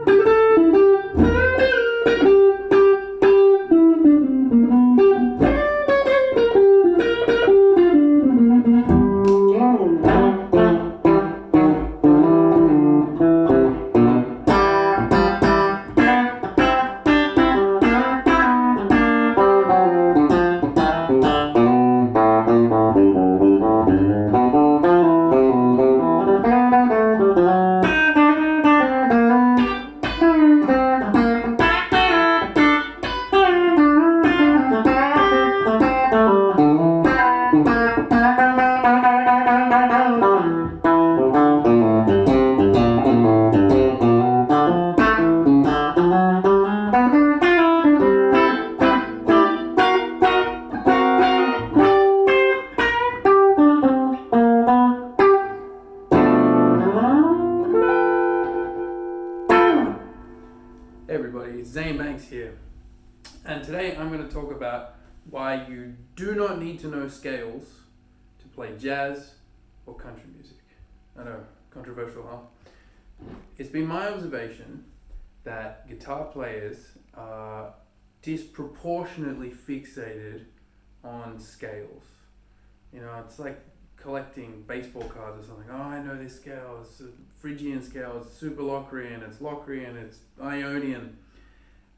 Hey everybody, Zane Banks here, and today I'm going to talk about why you do not need to know scales to play jazz or country music. I know, controversial, huh? It's been my observation that guitar players are disproportionately fixated on scales. You know, it's like collecting baseball cards or something. Oh, I know this scale. It's a Phrygian scale. It's Super Locrian. It's Locrian. It's Ionian.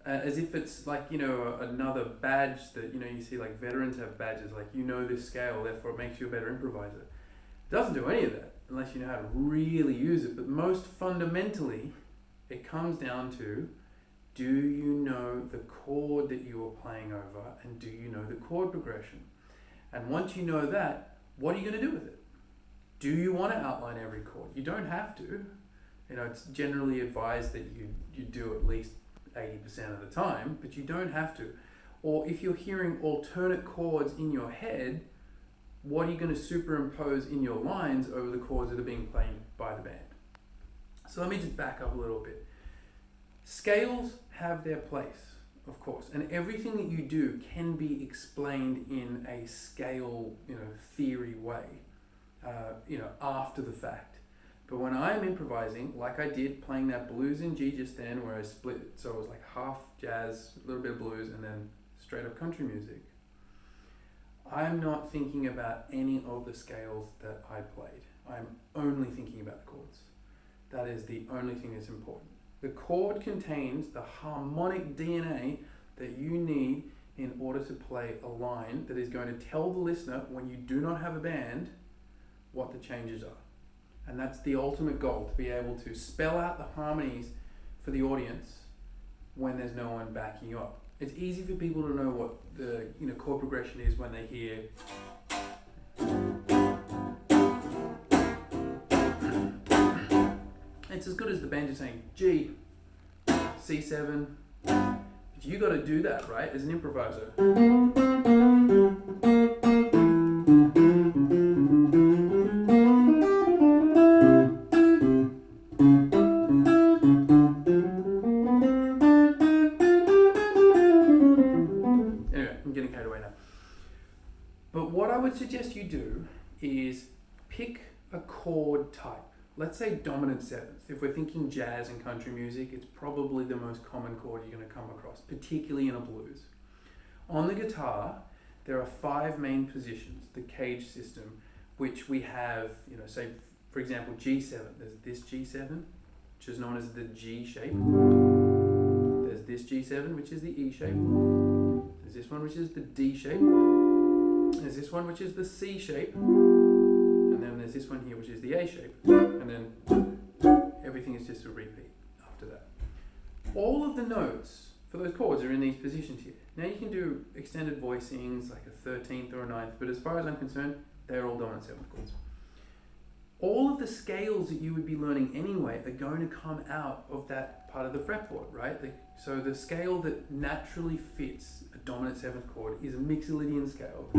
As if it's like, you know, another badge that, you know, you see like veterans have badges like, you know this scale, therefore it makes you a better improviser. It doesn't do any of that unless you know how to really use it. But most fundamentally, it comes down to, do you know the chord that you are playing over, and do you know the chord progression? And once you know that, what are you going to do with it? Do you want to outline every chord? You don't have to. You know, it's generally advised that you do at least 80% of the time, but you don't have to. Or if you're hearing alternate chords in your head, what are you going to superimpose in your lines over the chords that are being played by the band? So let me just back up a little bit. Scales have their place, of course, and everything that you do can be explained in a scale, you know, theory way, you know, after the fact. But when I'm improvising, like I did playing that blues in G just then, where I split it, so it was like half jazz, a little bit of blues, and then straight up country music, I'm not thinking about any of the scales that I played. I'm only thinking about the chords. That is the only thing that's important. The chord contains the harmonic DNA that you need in order to play a line that is going to tell the listener, when you do not have a band, what the changes are. And that's the ultimate goal, to be able to spell out the harmonies for the audience when there's no one backing you up. It's easy for people to know what the, you know, chord progression is when they hear it's as good as the band just saying G, C7, but you got to do that, right, as an improviser. Anyway, I'm getting carried away now. But what I would suggest you do is pick a chord type. Let's say dominant seventh. If we're thinking jazz and country music, it's probably the most common chord you're going to come across, particularly in a blues. On the guitar, there are 5 main positions, the cage system, which we have, you know, say, for example, G7. There's this G7, which is known as the G shape. There's this G7, which is the E shape. There's this one, which is the D shape. There's this one, which is the C shape. And then there's this one here, which is the A shape. And then everything is just a repeat after that. All of the notes for those chords are in these positions here. Now you can do extended voicings, like a 13th or a 9th, but as far as I'm concerned, they're all dominant 7th chords. All of the scales that you would be learning anyway are going to come out of that part of the fretboard, right? So the scale that naturally fits a dominant 7th chord is a Mixolydian scale.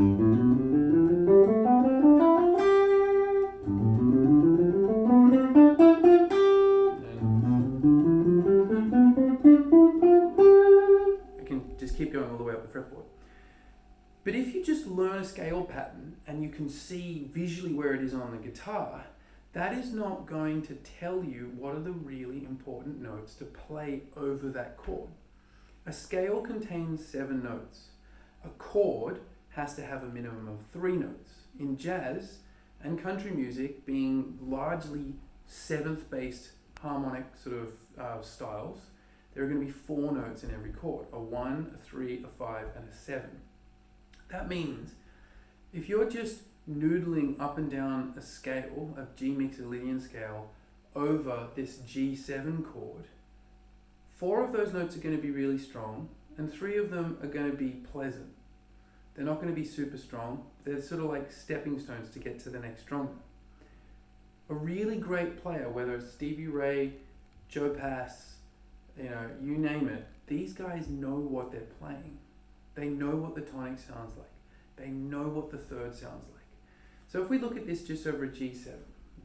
Keep going all the way up the fretboard. But if you just learn a scale pattern and you can see visually where it is on the guitar, that is not going to tell you what are the really important notes to play over that chord. A scale contains 7 notes. A chord has to have a minimum of 3 notes. In jazz and country music, being largely 7th based harmonic sort of styles, there are going to be 4 notes in every chord, a 1, a 3, a 5, and a 7. That means if you're just noodling up and down a scale, a G Mixolydian scale, over this G7 chord, 4 of those notes are going to be really strong, and 3 of them are going to be pleasant. They're not going to be super strong. They're sort of like stepping stones to get to the next strong note. A really great player, whether it's Stevie Ray, Joe Pass, you name it, these guys know what they're playing. They know what the tonic sounds like. They know what the third sounds like. So if we look at this just over a G7,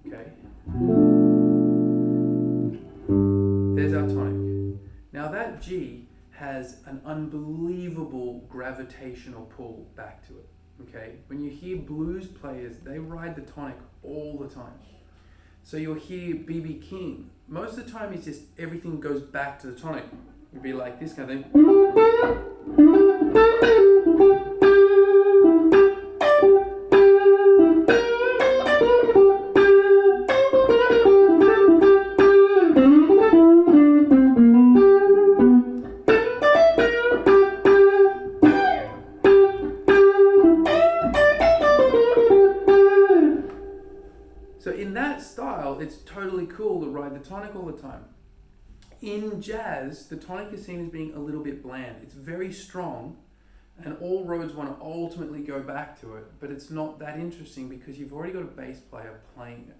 okay? There's our tonic. Now that G has an unbelievable gravitational pull back to it, okay? When you hear blues players, they ride the tonic all the time. So you'll hear B.B. King. Most of the time, it's just everything goes back to the tonic. It'd be like this kind of thing. So in that style, it's totally cool to ride the tonic all the time. In jazz, the tonic is seen as being a little bit bland. It's very strong, and all roads want to ultimately go back to it, but it's not that interesting because you've already got a bass player playing it.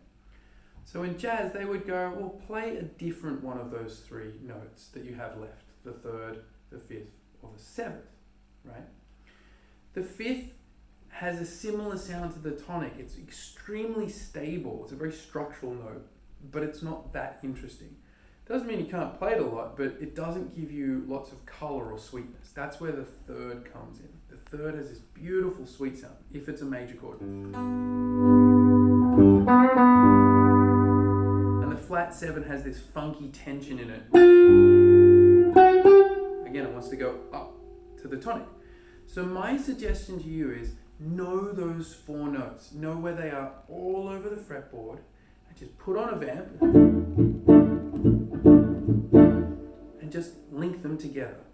So in jazz, they would go, well, play a different one of those 3 notes that you have left, the 3rd, the 5th, or the 7th, right? The 5th has a similar sound to the tonic. It's extremely stable. It's a very structural note, but it's not that interesting. Doesn't mean you can't play it a lot, but it doesn't give you lots of color or sweetness. That's where the 3rd comes in. The 3rd has this beautiful sweet sound, if it's a major chord. And the flat 7 has this funky tension in it. Again, it wants to go up to the tonic. So my suggestion to you is know those 4 notes. Know where they are all over the fretboard, and just put on a vamp and just link them together.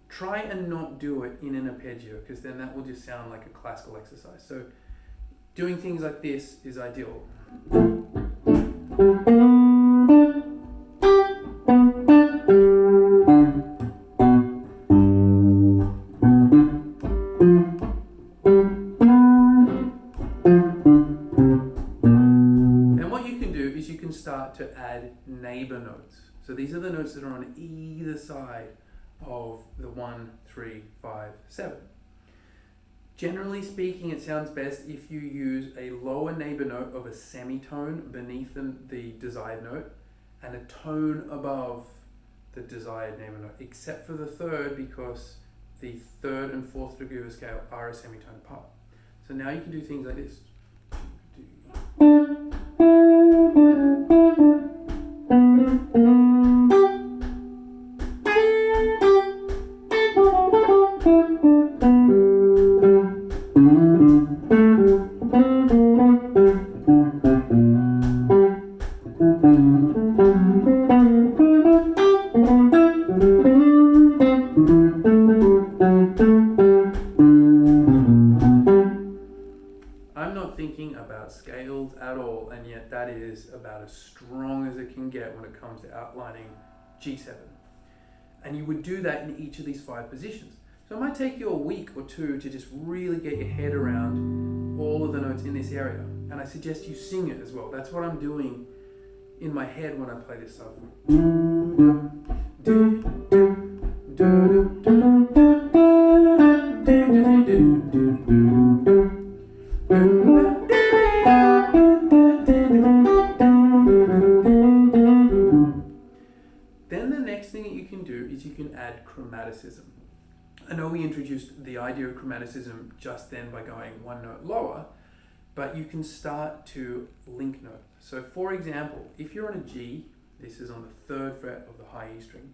Try and not do it in an arpeggio, because then that will just sound like a classical exercise. So doing things like this is ideal. Start to add neighbor notes. So these are the notes that are on either side of the 1, 3, 5, 7. Generally speaking, it sounds best if you use a lower neighbor note of a semitone beneath the desired note and a tone above the desired neighbor note, except for the 3rd, because the 3rd and 4th degree of a scale are a semitone apart. So now you can do things like this. I'm not thinking about scales at all, and yet that is about as strong as it can get when it comes to outlining G7. And you would do that in each of these 5 positions. So it might take you a week or 2 to just really get your head around all of the notes in this area. And I suggest you sing it as well. That's what I'm doing in my head when I play this stuff. Then the next thing that you can do is you can add chromaticism. I know we introduced the idea of chromaticism just then by going 1 note lower, but you can start to link note. So for example, if you're on a G, this is on the 3rd fret of the high E string,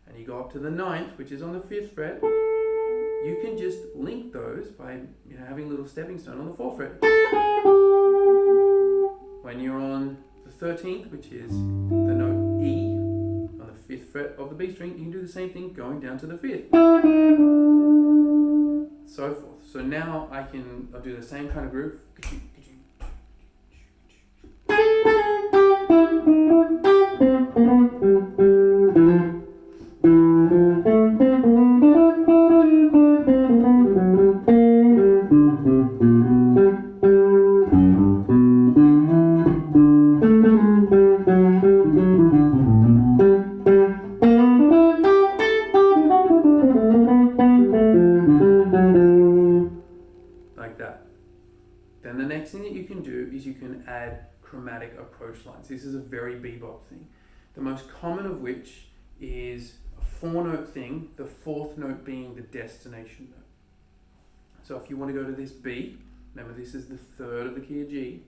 and you go up to the 9th, which is on the 5th fret, you can just link those by having a little stepping stone on the 4th fret. When you're on the 13th, which is the note E on the 5th fret of the B string, you can do the same thing going down to the 5th. So forth. So now I'll do the same kind of groove. Like that. Then the next thing that you can do is you can add chromatic approach lines. This is a very bebop thing. The most common of which is a 4-note thing, the 4th note being the destination note. So if you want to go to this B, remember this is the 3rd of the key of G,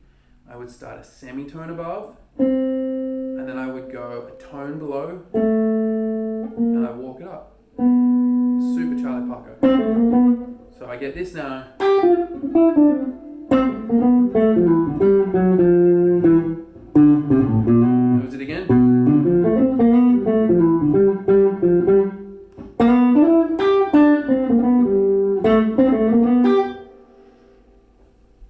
I would start a semitone above, and then I would go a tone below, and I walk it up. Super Charlie Parker. So I get this now. Knows it again.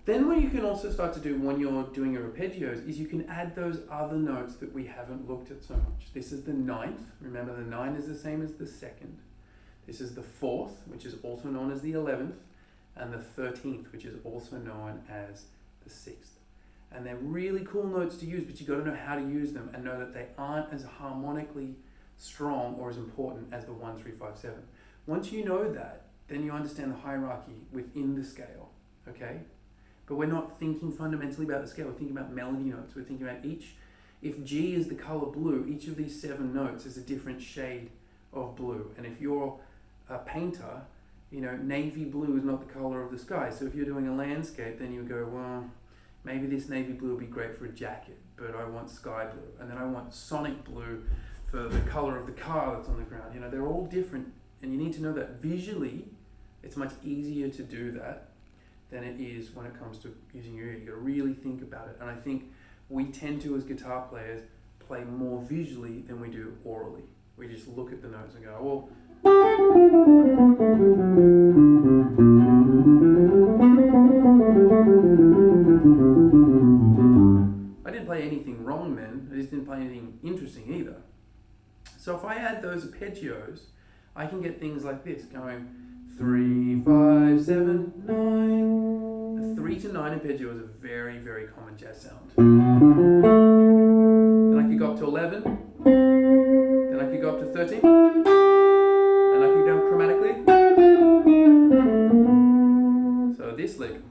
Then what you can also start to do when you're doing your arpeggios is you can add those other notes that we haven't looked at so much. This is the 9th. Remember, the 9 is the same as the 2nd. This is the 4th, which is also known as the 11th, and the 13th, which is also known as the 6th. And they're really cool notes to use, but you've got to know how to use them and know that they aren't as harmonically strong or as important as the 1, 3, 5, 7. Once you know that, then you understand the hierarchy within the scale, okay? But we're not thinking fundamentally about the scale, we're thinking about melody notes. We're thinking about if G is the color blue, each of these 7 notes is a different shade of blue. And if you're a painter, navy blue is not the color of the sky. So if you're doing a landscape, then you go, well, maybe this navy blue would be great for a jacket, but I want sky blue. And then I want sonic blue for the color of the car that's on the ground. They're all different, and you need to know that visually, it's much easier to do that than it is when it comes to using your ear. You've got to really think about it. And I think we tend to, as guitar players, play more visually than we do orally. We just look at the notes and go, well, I didn't play anything wrong then, I just didn't play anything interesting either. So if I add those arpeggios, I can get things like this, going 3, 5, 7, 9. A 3 to 9 arpeggio is a very, very common jazz sound. Then I could go up to 11, then I could go up to 13, and I could go down chromatically. So this lick.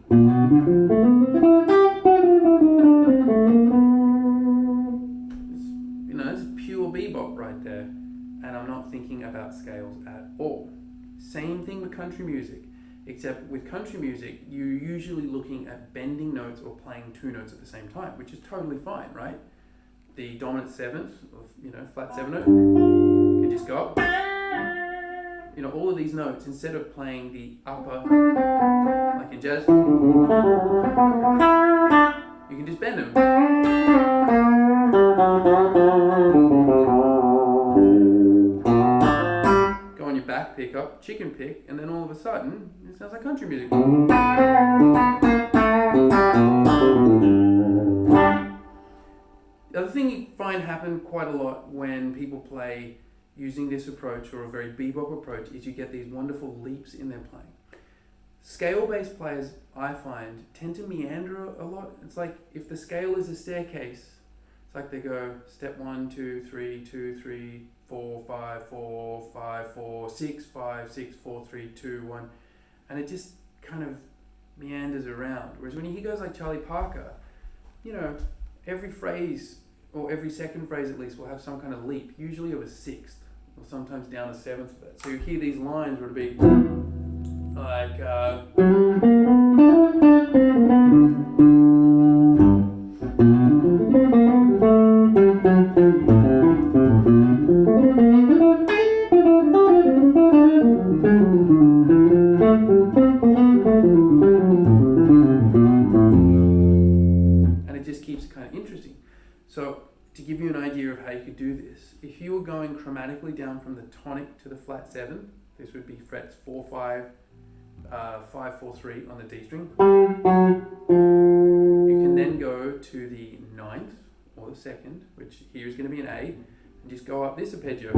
It's pure bebop right there, and I'm not thinking about scales at all. Same thing with country music, except with country music, you're usually looking at bending notes or playing 2 notes at the same time, which is totally fine, right? The dominant 7th, flat 7 note, can just go up. All of these notes, instead of playing the upper, like in jazz, you can just bend them. Go on your back pickup, chicken pick, and then all of a sudden, it sounds like country music. The other thing you find happen quite a lot when people play using this approach, or a very bebop approach, is you get these wonderful leaps in their playing. Scale-based players, I find, tend to meander a lot. It's like if the scale is a staircase, it's like they go step 1, 2, 3, 2, 3, 4, 5, 4, 5, 4, 6, 5, 6, 4, 3, 2, 1, and it just kind of meanders around. Whereas when you hear guys like Charlie Parker, every phrase, or every second phrase at least, will have some kind of leap, usually of a 6th, or sometimes down a 7th of it. So you hear these lines where it'll be like, going chromatically down from the tonic to the flat 7, this would be frets 4, 5, 5, 4, 3 on the D string. You can then go to the 9th or the 2nd, which here is going to be an A, and just go up this arpeggio.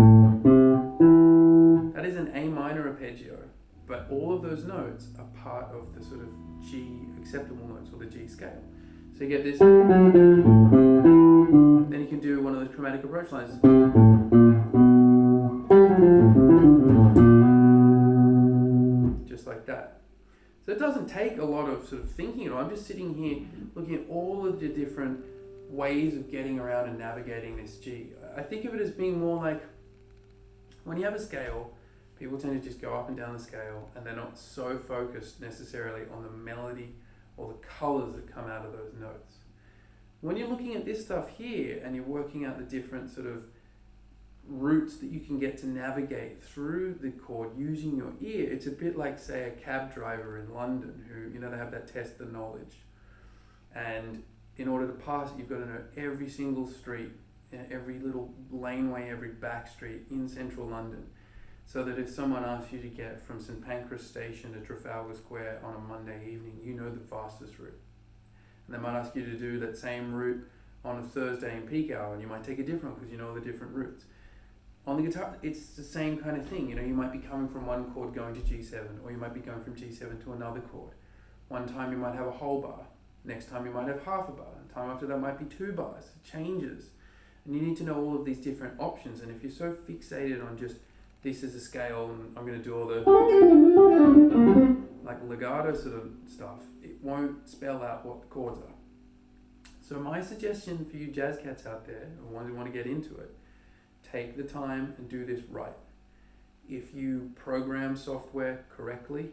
That is an A minor arpeggio, but all of those notes are part of the sort of G acceptable notes, or the G scale. So you get this, then you can do one of those chromatic approach lines. Just like that. So it doesn't take a lot of sort of thinking at all. I'm just sitting here looking at all of the different ways of getting around and navigating this G. I think of it as being more like when you have a scale, people tend to just go up and down the scale and they're not so focused necessarily on the melody or the colors that come out of those notes. When you're looking at this stuff here and you're working out the different sort of routes that you can get to navigate through the chord using your ear, it's a bit like, say, a cab driver in London who, you know, they have that test the knowledge. And in order to pass it, you've got to know every single street, every little laneway, every back street in central London. So that if someone asks you to get from St Pancras Station to Trafalgar Square on a Monday evening, you know the fastest route. And they might ask you to do that same route on a Thursday in peak hour, and you might take a different one because you know the different routes. On the guitar, it's the same kind of thing. You know, you might be coming from one chord going to G7, or you might be going from G7 to another chord. One time you might have a whole bar. Next time you might have half a bar. The time after that might be 2 bars. It changes. And you need to know all of these different options. And if you're so fixated on just, this is a scale and I'm going to do all the like legato sort of stuff, it won't spell out what the chords are. So my suggestion for you jazz cats out there, or ones who want to get into it, take the time and do this right. If you program software correctly,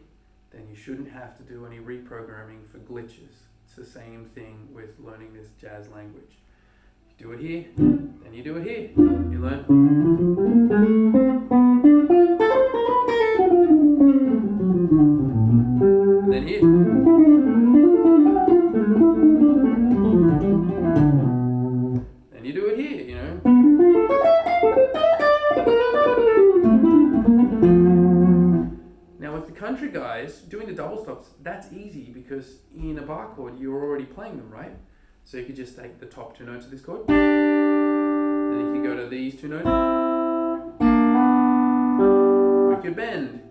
then you shouldn't have to do any reprogramming for glitches. It's the same thing with learning this jazz language. You do it here, then you do it here. You learn. And then here. Then you do it here, you know. Now with the country guys, doing the double stops, that's easy because in a bar chord, you're already playing them, right? So you could just take the top 2 notes of this chord. Then you could go to these 2 notes. Or you could bend.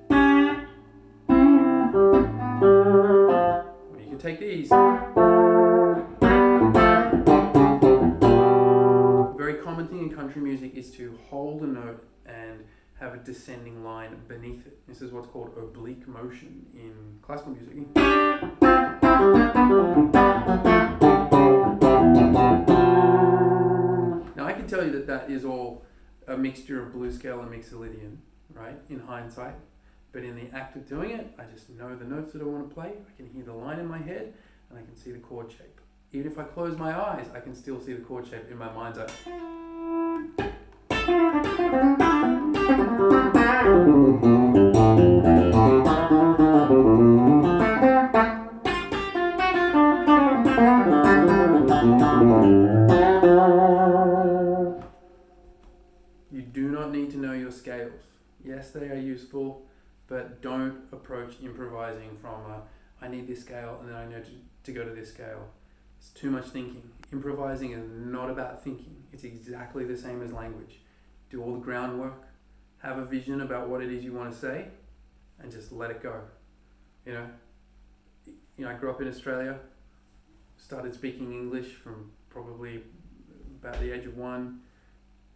Or you could take these. A very common thing in country music is to hold a note and have a descending line beneath it. This is what's called oblique motion in classical music. Now I can tell you that that is all a mixture of blues scale and mixolydian, right, in hindsight. But in the act of doing it, I just know the notes that I want to play, I can hear the line in my head, and I can see the chord shape. Even if I close my eyes, I can still see the chord shape in my mind's eye. You do not need to know your scales. Yes, they are useful, but don't approach improvising from I need this scale and then I know to go to this scale. It's too much thinking. Improvising is not about thinking. It's exactly the same as language. Do all the groundwork, have a vision about what it is you want to say, and just let it go. You know, I grew up in Australia, started speaking English from probably about the age of 1,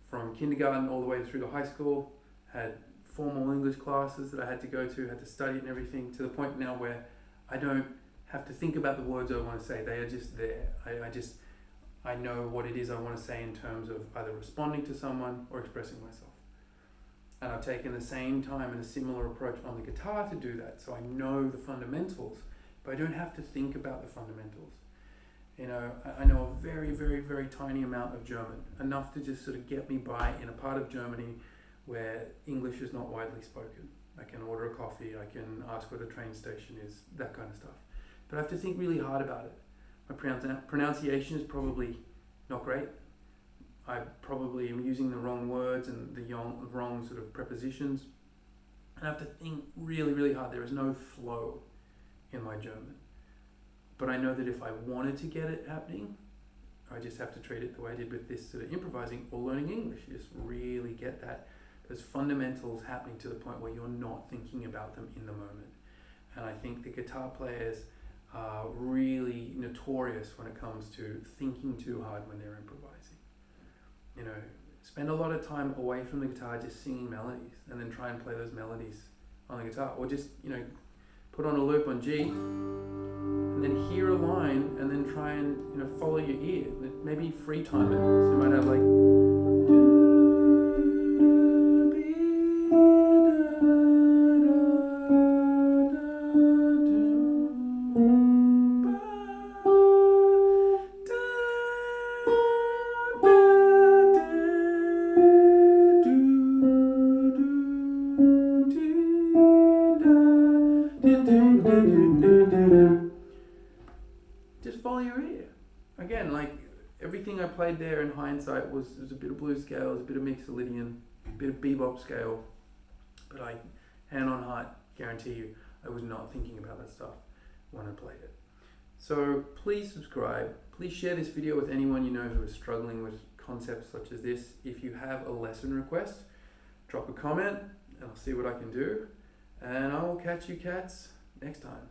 from kindergarten all the way through to high school, had formal English classes that I had to go to, had to study it and everything, to the point now where I don't have to think about the words I want to say. They are just there. I know what it is I want to say in terms of either responding to someone or expressing myself. And I've taken the same time and a similar approach on the guitar to do that. So I know the fundamentals, but I don't have to think about the fundamentals. You know, I know a very, very, very tiny amount of German, enough to just sort of get me by in a part of Germany where English is not widely spoken. I can order a coffee, I can ask where the train station is, that kind of stuff. But I have to think really hard about it. My pronunciation is probably not great. I probably am using the wrong words and the wrong sort of prepositions. And I have to think really, really hard. There is no flow in my German. But I know that if I wanted to get it happening, I just have to treat it the way I did with this sort of improvising or learning English. You just really get those fundamentals happening to the point where you're not thinking about them in the moment. And I think the guitar players are really notorious when it comes to thinking too hard when they're improvising. You know, spend a lot of time away from the guitar just singing melodies, and then try and play those melodies on the guitar. Or just, you know, put on a loop on G, and then hear a line, and then try and, you know, follow your ear. Maybe free time it. So you might have like, just follow your ear. Again, like everything I played there in hindsight was a bit of blues scales, a bit of mixolydian, a bit of bebop scale, but I, hand on heart, guarantee you, I was not thinking about that stuff when I played it. So please subscribe. Please share this video with anyone you know who is struggling with concepts such as this. If you have a lesson request, drop a comment and I'll see what I can do. And I will catch you cats next time.